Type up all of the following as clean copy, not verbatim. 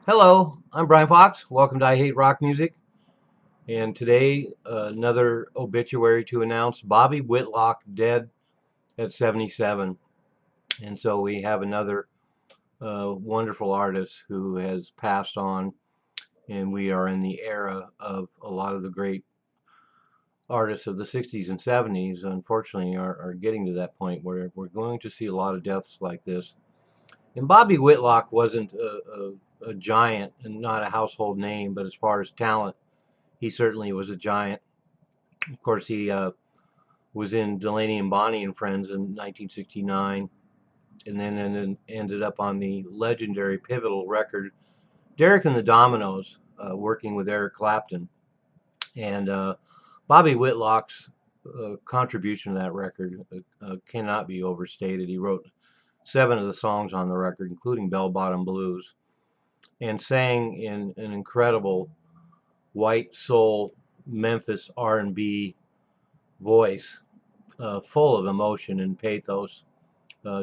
Hello, I'm Brian Fox. Welcome to I Hate Rock Music. And today, another obituary to announce Bobby Whitlock dead at 77. And so we have another wonderful artist who has passed on. And we are in the era of a lot of the great artists of the 60s and 70s, unfortunately, are getting to that point where we're going to see a lot of deaths like this. And Bobby Whitlock wasn't a giant and not a household name, but as far as talent, he certainly was a giant. Of course, he was in Delaney and Bonnie and Friends in 1969, and then ended up on the legendary pivotal record Derek and the Dominoes, working with Eric Clapton. And Bobby Whitlock's contribution to that record cannot be overstated. He wrote 7 of the songs on the record, including Bell Bottom Blues, and sang in an incredible white soul Memphis R&B voice, full of emotion and pathos.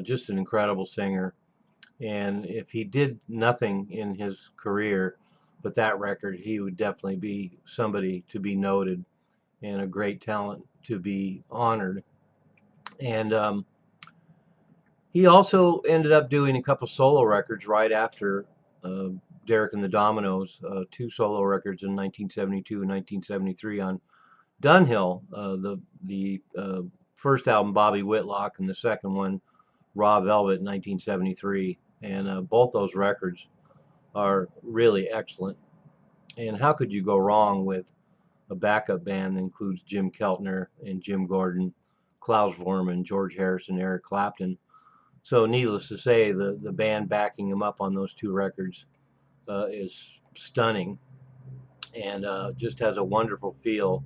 Just an incredible singer. And if he did nothing in his career but that record, he would definitely be somebody to be noted and a great talent to be honored. And he also ended up doing a couple solo records right after uh, Derek and the Dominoes, 2 solo records in 1972 and 1973 on Dunhill, the first album Bobby Whitlock, and the second one Raw Velvet in 1973, and both those records are really excellent. And how could you go wrong with a backup band that includes Jim Keltner and Jim Gordon, Klaus Vorman, George Harrison, Eric Clapton? So needless to say, the band backing him up on those 2 records is stunning and just has a wonderful feel.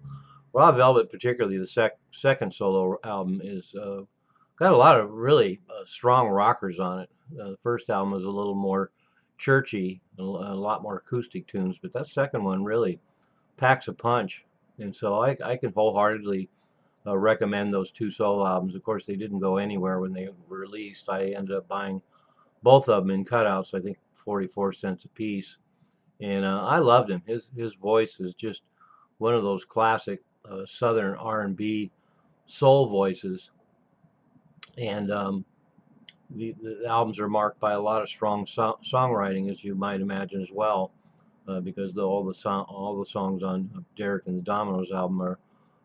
Raw Velvet, particularly the second solo album, is got a lot of really strong rockers on it. The first album was a little more churchy, a lot more acoustic tunes, but that second one really packs a punch. And so I can wholeheartedly recommend those 2 solo albums. Of course, they didn't go anywhere when they were released. I ended up buying both of them in cutouts, I think 44 cents a piece. And I loved him. His voice is just one of those classic Southern R&B soul voices. And the albums are marked by a lot of strong songwriting, as you might imagine as well, because all the songs on Derek and the Dominoes album are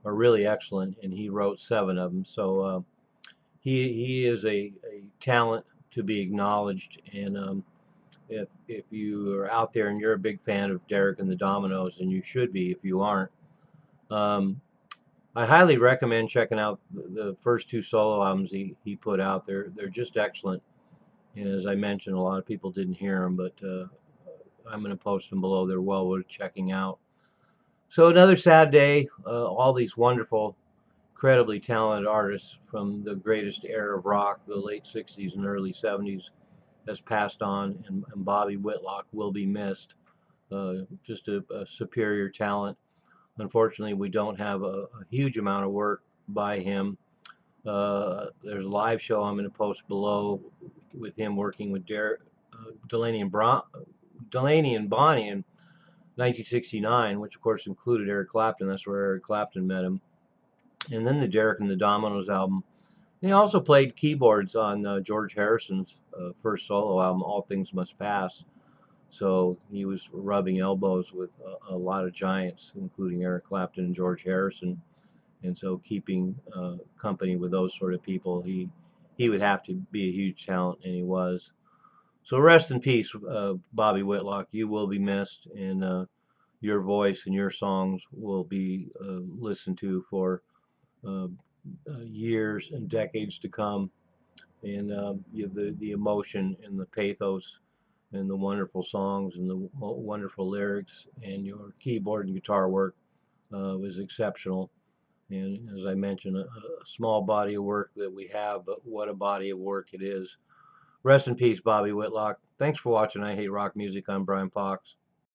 really excellent, and he wrote 7 of them. So he is a talent to be acknowledged. And if you are out there and you're a big fan of Derek and the Dominoes, and you should be if you aren't, um, I highly recommend checking out the first 2 solo albums he put out. They're just excellent. And as I mentioned, a lot of people didn't hear them, but I'm going to post them below. They're well worth checking out. So another sad day. All these wonderful, incredibly talented artists from the greatest era of rock, the late 60s and early 70s, has passed on, and Bobby Whitlock will be missed. Just a superior talent. Unfortunately, we don't have a huge amount of work by him. There's a live show I'm going to post below with him working with Delaney and Bonnie in 1969, which of course included Eric Clapton. That's where Eric Clapton met him. And then the Derek and the Dominoes album. He also played keyboards on George Harrison's first solo album, All Things Must Pass. So he was rubbing elbows with a lot of giants, including Eric Clapton and George Harrison. And so keeping company with those sort of people, he would have to be a huge talent, and he was. So rest in peace, Bobby Whitlock. You will be missed, and your voice and your songs will be listened to for uh, years and decades to come. And the emotion and the pathos and the wonderful songs and the wonderful lyrics and your keyboard and guitar work was exceptional. And as I mentioned, a small body of work that we have, but what a body of work it is. Rest in peace, Bobby Whitlock. Thanks for watching I Hate Rock Music. I'm Brian Fox.